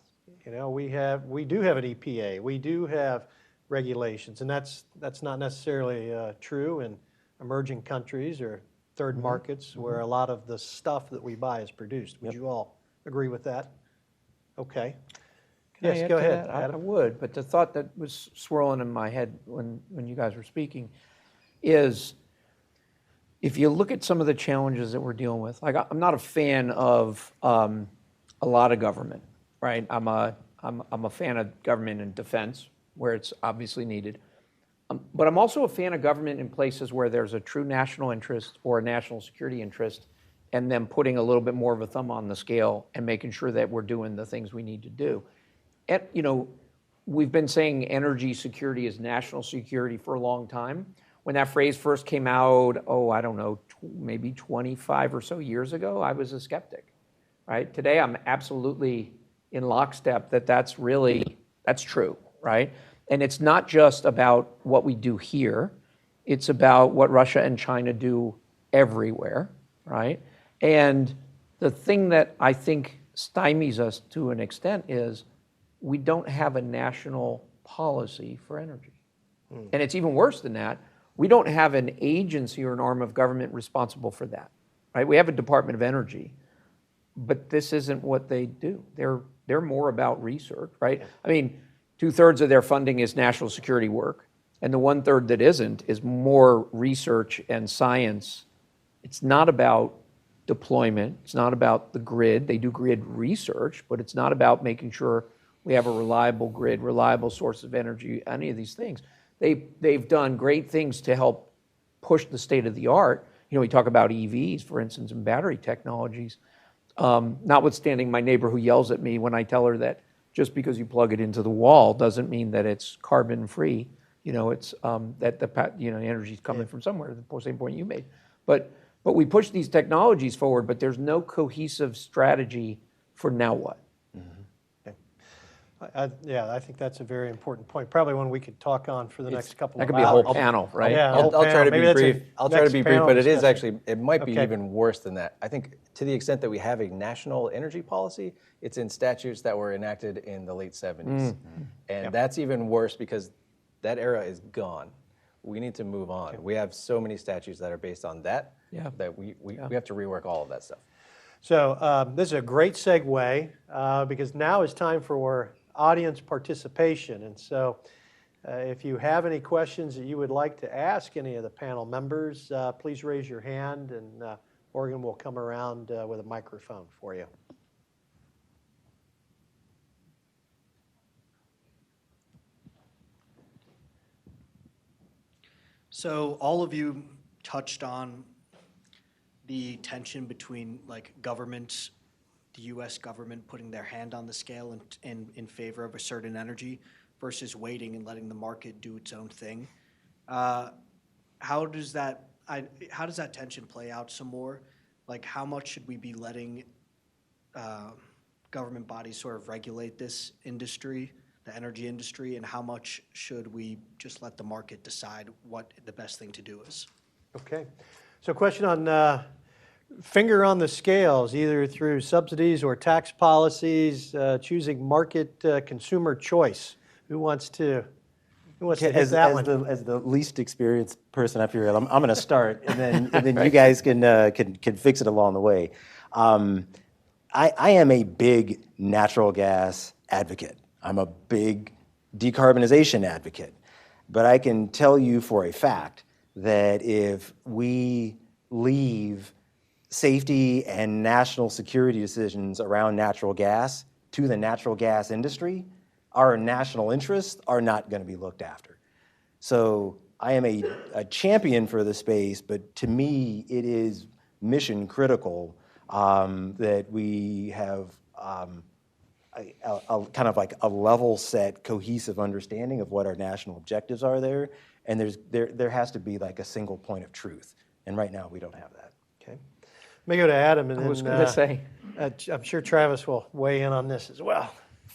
We do have an EPA, we do have regulations, and that's not necessarily true in emerging countries or third markets where a lot of the stuff that we buy is produced. Would you all agree with that? Okay. Can I Yes, add go to ahead, that? I Adam. would, but the thought that was swirling in my head when you guys were speaking is, if you look at some of the challenges that we're dealing with, like I'm not a fan of a lot of government, right? I'm a fan of government in defense, where it's obviously needed. But I'm also a fan of government in places where there's a true national interest or a national security interest, and then putting a little bit more of a thumb on the scale and making sure that we're doing the things we need to do. And, we've been saying energy security is national security for a long time. When that phrase first came out, I don't know, maybe 25 or so years ago, I was a skeptic, right? Today, I'm absolutely in lockstep that that's true, right? And it's not just about what we do here, it's about what Russia and China do everywhere, right? And the thing that I think stymies us to an extent is we don't have a national policy for energy. And it's even worse than that. We don't have an agency or an arm of government responsible for that, right? We have a Department of Energy, but this isn't what they do. They're more about research, right? I mean, 2/3 of their funding is national security work, and the 1/3 that isn't is more research and science. It's not about deployment. It's not about the grid. They do grid research, but it's not about making sure we have a reliable grid, reliable source of energy, any of these things. They've done great things to help push the state of the art. We talk about EVs, for instance, and battery technologies. Notwithstanding my neighbor who yells at me when I tell her that just because you plug it into the wall doesn't mean that it's carbon free. It's that the energy is coming from somewhere. The same point you made. But we push these technologies forward, but there's no cohesive strategy for now what. I think that's a very important point. Probably one we could talk on for the next couple of hours. That could be a whole panel, right? Yeah, I'll try to Maybe be that's a brief. I'll try to next be brief, panel but it is discussion. actually, it might be Okay. even worse than that. I think to the extent that we have a national energy policy, it's in statutes that were enacted in the late 70s. And that's even worse because that era is gone. We need to move on. Okay. We have so many statutes that are based on that, that we have to rework all of that stuff. So this is a great segue because now is time for audience participation. And so if you have any questions that you would like to ask any of the panel members, please raise your hand and Morgan will come around with a microphone for you. So all of you touched on the tension between governments, the U.S. government putting their hand on the scale in favor of a certain energy versus waiting and letting the market do its own thing. How does that tension play out some more? How much should we be letting government bodies sort of regulate this industry, the energy industry, and how much should we just let the market decide what the best thing to do is? Okay. So question on finger on the scales, either through subsidies or tax policies, choosing market consumer choice. Who wants to hit that one? As the least experienced person up here, I'm going to start, and then you guys can fix it along the way. I am a big natural gas advocate. I'm a big decarbonization advocate. But I can tell you for a fact that if we leave safety and national security decisions around natural gas to the natural gas industry, our national interests are not going to be looked after. So I am a champion for the space, but to me, it is mission critical that we have a kind of like a level set, cohesive understanding of what our national objectives are there, and there has to be like a single point of truth, and right now we don't have that. Okay. Let me go to Adam, and I was then going to say, I'm sure Travis will weigh in on this as well.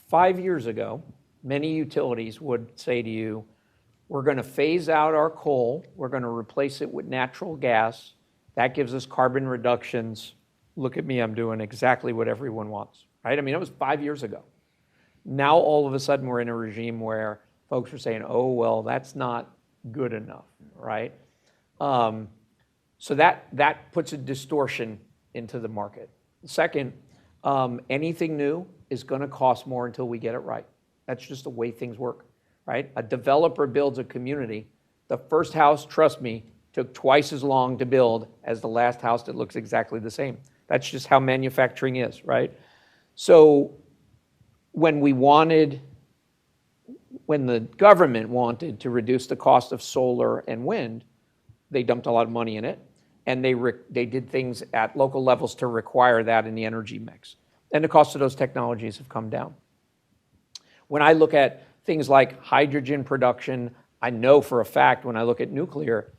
5 years ago, many utilities would say to you, we're going to phase out our coal, we're going to replace it with natural gas, that gives us carbon reductions. Look at me, I'm doing exactly what everyone wants, right? I mean, it was 5 years ago. Now, all of a sudden, we're in a regime where folks are saying, oh, well, that's not good enough, right? So that puts a distortion into the market. Second, anything new is going to cost more until we get it right. That's just the way things work, right? A developer builds a community. The first house, trust me, took twice as long to build as the last house that looks exactly the same. That's just how manufacturing is, right? So when the government wanted to reduce the cost of solar and wind, they dumped a lot of money in it, and they did things at local levels to require that in the energy mix. And the cost of those technologies have come down. When I look at things like hydrogen production, I know for a fact when I look at nuclear,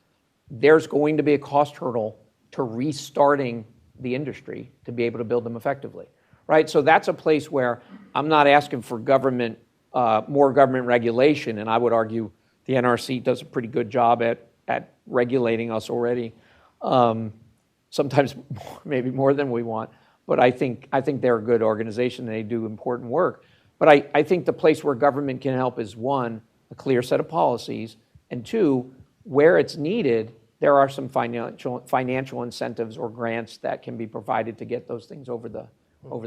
there's going to be a cost hurdle to restarting the industry to be able to build them effectively, right? So that's a place where I'm not asking for government, more government regulation, and I would argue the NRC does a pretty good job at regulating us already, sometimes maybe more than we want, but I think they're a good organization and they do important work. But I think the place where government can help is one, a clear set of policies, and two, where it's needed, there are some financial incentives or grants that can be provided to get those things over the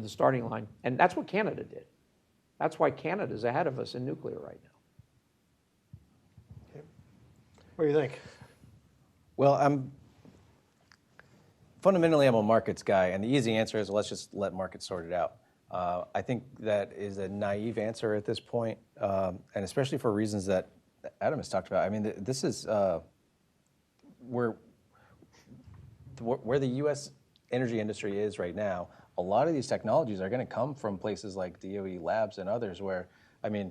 starting line. And that's what Canada did. That's why Canada's ahead of us in nuclear right now. Okay. What do you think? Well, fundamentally, I'm a markets guy, and the easy answer is let's just let markets sort it out. I think that is a naive answer at this point, and especially for reasons that Adam has talked about. I mean, this is where the U.S. energy industry is right now. A lot of these technologies are going to come from places like DOE Labs and others where, I mean,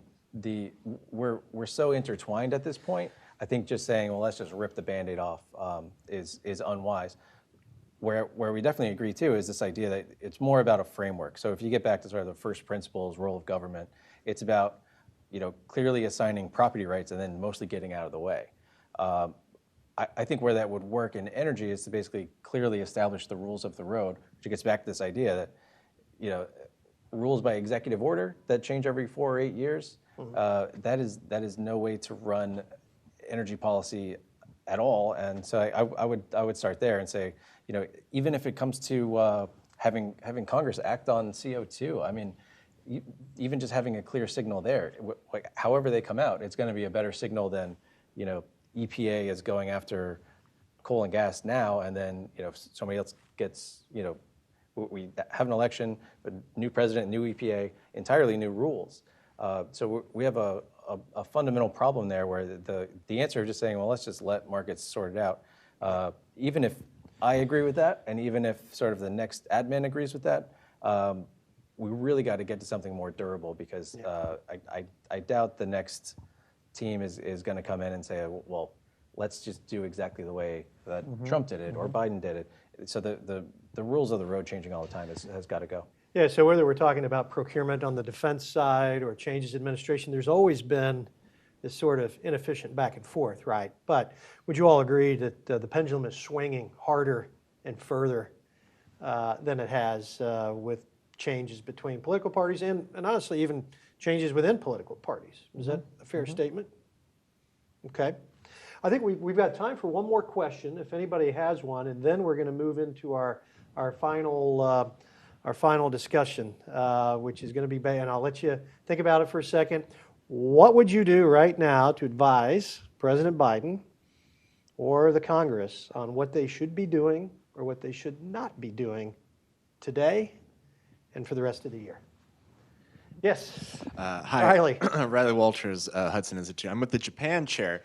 we're so intertwined at this point. I think just saying, well, let's just rip the Band-Aid off is unwise. Where we definitely agree too is this idea that it's more about a framework. So if you get back to sort of the first principles, role of government, it's about, clearly assigning property rights and then mostly getting out of the way. I think where that would work in energy is to basically clearly establish the rules of the road, which gets back to this idea that, rules by executive order that change every 4 or 8 years, that is no way to run energy policy at all. And so I would start there and say, even if it comes to having Congress act on CO2, I mean, even just having a clear signal there, however they come out, it's going to be a better signal than, EPA is going after coal and gas now, and then, if somebody else gets, we have an election, a new president, new EPA, entirely new rules. So we have a fundamental problem there where the answer of just saying, well, let's just let markets sort it out. Even if I agree with that, and even if sort of the next admin agrees with that, we really got to get to something more durable because I doubt the next team is going to come in and say, well, let's just do exactly the way that Trump did it or Biden did it. So the rules of the road changing all the time has got to go. Yeah, so whether we're talking about procurement on the defense side or changes in administration, there's always been this sort of inefficient back and forth, right? But would you all agree that the pendulum is swinging harder and further than it has with changes between political parties and honestly even changes within political parties? Is that a fair statement? Okay. I think we've got time for one more question, if anybody has one, and then we're going to move into our final discussion, which is going to be, and I'll let you think about it for a second. What would you do right now to advise President Biden or the Congress on what they should be doing or what they should not be doing today and for the rest of the year? Yes. Hi, Riley. Riley Walters, Hudson Institute. I'm with the Japan chair.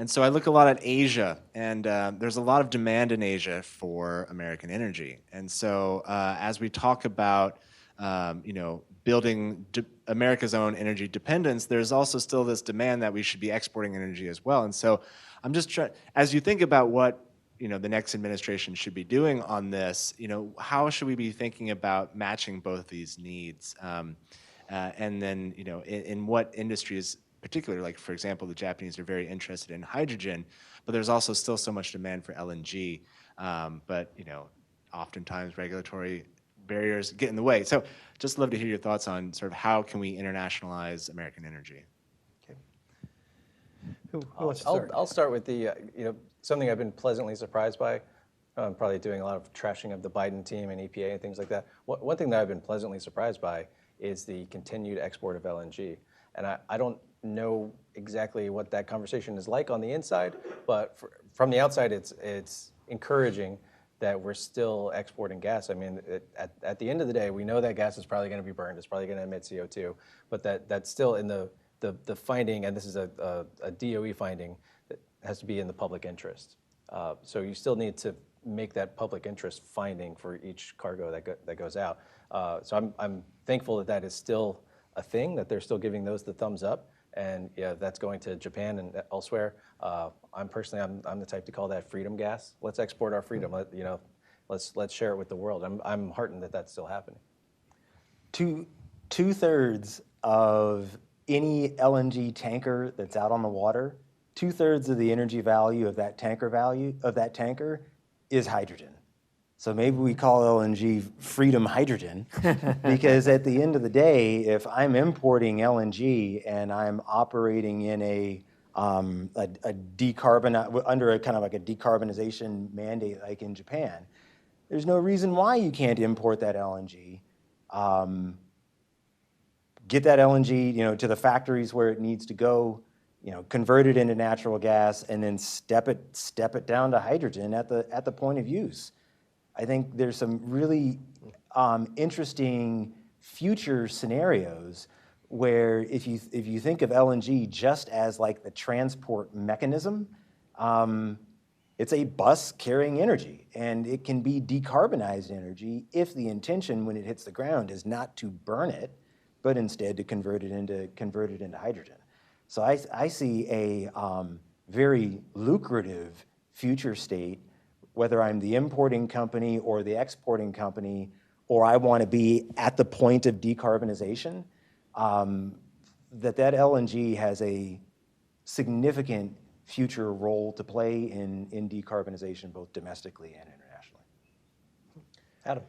And so I look a lot at Asia, and there's a lot of demand in Asia for American energy. And so as we talk about building America's own energy dependence, there's also still this demand that we should be exporting energy as well. And so I'm just trying, as you think about what the next administration should be doing on this, how should we be thinking about matching both these needs? And then, in what industries, particularly, like, for example, the Japanese are very interested in hydrogen, but there's also still so much demand for LNG. But, oftentimes regulatory barriers get in the way. So just love to hear your thoughts on sort of how can we internationalize American energy? Okay. Who wants to start? I'll start with the, something I've been pleasantly surprised by. I'm probably doing a lot of trashing of the Biden team and EPA and things like that. One thing that I've been pleasantly surprised by is the continued export of LNG. And I don't know exactly what that conversation is like on the inside, but from the outside, it's encouraging that we're still exporting gas. I mean, at the end of the day, we know that gas is probably going to be burned. It's probably going to emit CO2, but that's still in the finding, and this is a DOE finding, that has to be in the public interest. So you still need to make that public interest finding for each cargo that goes out. So I'm thankful that is still a thing, that they're still giving those the thumbs up. And yeah, that's going to Japan and elsewhere. I'm the type to call that freedom gas. Let's export our freedom. Let's share it with the world. I'm heartened that that's still happening. Two-thirds of any LNG tanker that's out on the water, 2/3 of the energy value of that tanker is hydrogen. So maybe we call LNG freedom hydrogen, because at the end of the day, if I'm importing LNG and I'm operating in under a kind of like a decarbonization mandate like in Japan, there's no reason why you can't import that LNG, get that LNG, to the factories where it needs to go, convert it into natural gas, and then step it down to hydrogen at the point of use. I think there's some really interesting future scenarios where if you think of LNG just as like the transport mechanism, it's a bus carrying energy, and it can be decarbonized energy if the intention when it hits the ground is not to burn it, but instead to convert it into hydrogen. So I see a very lucrative future state, whether I'm the importing company or the exporting company, or I want to be at the point of decarbonization, that LNG has a significant future role to play in decarbonization, both domestically and internationally. Adam.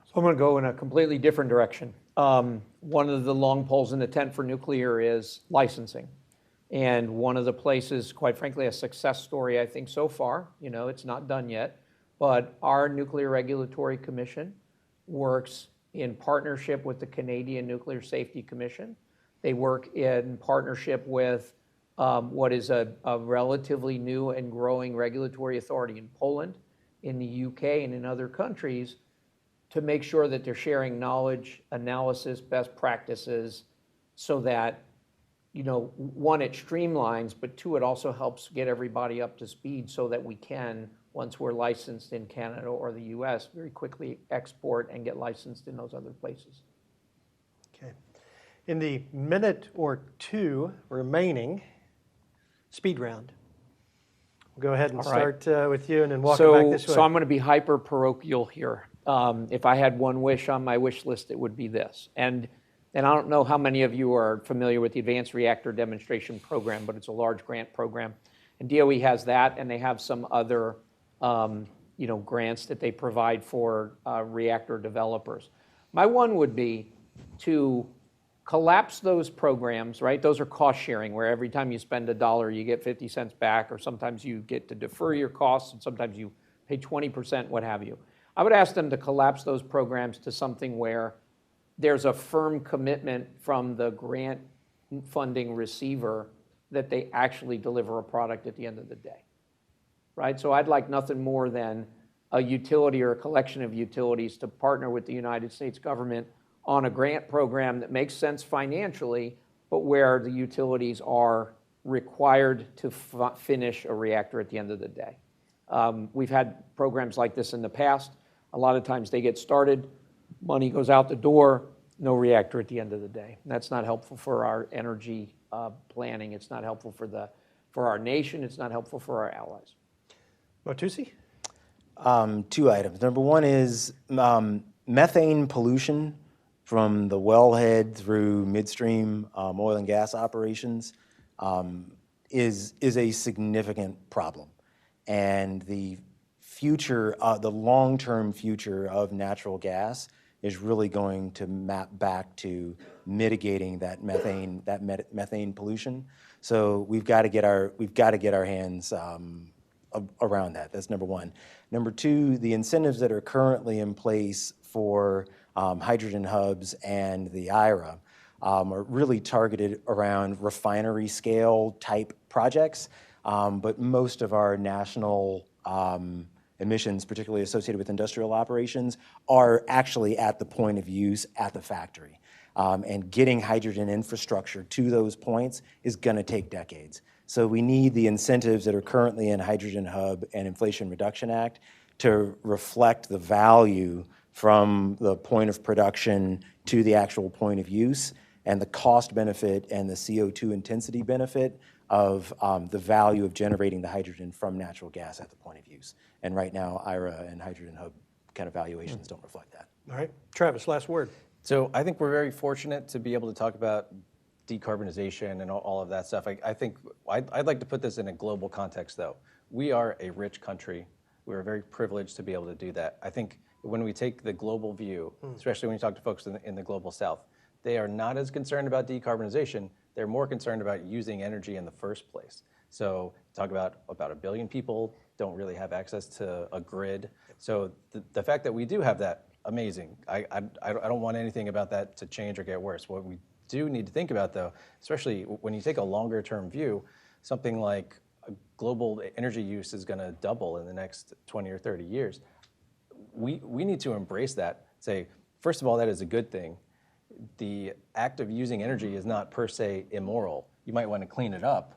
So I'm going to go in a completely different direction. One of the long poles in the tent for nuclear is licensing. And one of the places, quite frankly, a success story, I think, so far, it's not done yet, but our Nuclear Regulatory Commission works in partnership with the Canadian Nuclear Safety Commission. They work in partnership with what is a relatively new and growing regulatory authority in Poland, in the UK, and in other countries to make sure that they're sharing knowledge, analysis, best practices, so that one, it streamlines, but two, it also helps get everybody up to speed so that we can, once we're licensed in Canada or the US, very quickly export and get licensed in those other places. Okay. In the minute or two remaining, speed round. We'll go ahead and start with you and then walk it back this way. So I'm going to be hyper parochial here. If I had one wish on my wish list, it would be this. And I don't know how many of you are familiar with the Advanced Reactor Demonstration Program, but it's a large grant program. And DOE has that, and they have some other grants that they provide for reactor developers. My one would be to collapse those programs, right? Those are cost sharing, where every time you spend $1, you get 50 cents back, or sometimes you get to defer your costs, and sometimes you pay 20%, what have you. I would ask them to collapse those programs to something where there's a firm commitment from the grant funding receiver that they actually deliver a product at the end of the day, right? So I'd like nothing more than a utility or a collection of utilities to partner with the United States government on a grant program that makes sense financially, but where the utilities are required to finish a reactor at the end of the day. We've had programs like this in the past. A lot of times they get started, money goes out the door, no reactor at the end of the day. That's not helpful for our energy planning. It's not helpful for our nation. It's not helpful for our allies. Motusi? Two items. Number one is methane pollution from the wellhead through midstream oil and gas operations is a significant problem. And the future, the long-term future of natural gas is really going to map back to mitigating that methane pollution. So we've got to get our hands around that. That's number one. Number two, the incentives that are currently in place for hydrogen hubs and the IRA are really targeted around refinery scale type projects, but most of our national emissions, particularly associated with industrial operations, are actually at the point of use at the factory. And getting hydrogen infrastructure to those points is going to take decades. So we need the incentives that are currently in Hydrogen Hub and Inflation Reduction Act to reflect the value from the point of production to the actual point of use, and the cost benefit and the CO2 intensity benefit of the value of generating the hydrogen from natural gas at the point of use. And right now, IRA and Hydrogen Hub kind of valuations don't reflect that. All right. Travis, last word. So I think we're very fortunate to be able to talk about decarbonization and all of that stuff. I think I'd like to put this in a global context, though. We are a rich country. We're very privileged to be able to do that. I think when we take the global view, especially when you talk to folks in the global south, they are not as concerned about decarbonization. They're more concerned about using energy in the first place. So talk about 1 billion people don't really have access to a grid. So the fact that we do have that, amazing. I don't want anything about that to change or get worse. What we do need to think about, though, especially when you take a longer term view, something like global energy use is going to double in the next 20 or 30 years. We need to embrace that. Say, first of all, that is a good thing. The act of using energy is not per se immoral. You might want to clean it up.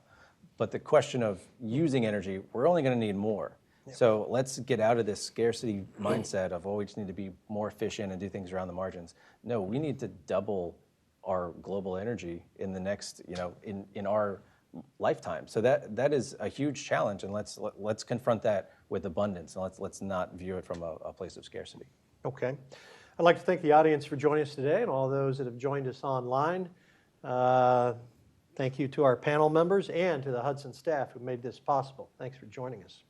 But the question of using energy, we're only going to need more. Yep. So let's get out of this scarcity mindset of, oh, we just need to be more efficient and do things around the margins. No, we need to double our global energy in the next, in our lifetime. So that is a huge challenge, and let's confront that with abundance, and let's not view it from a place of scarcity. Okay. I'd like to thank the audience for joining us today and all those that have joined us online. Thank you to our panel members and to the Hudson staff who made this possible. Thanks for joining us.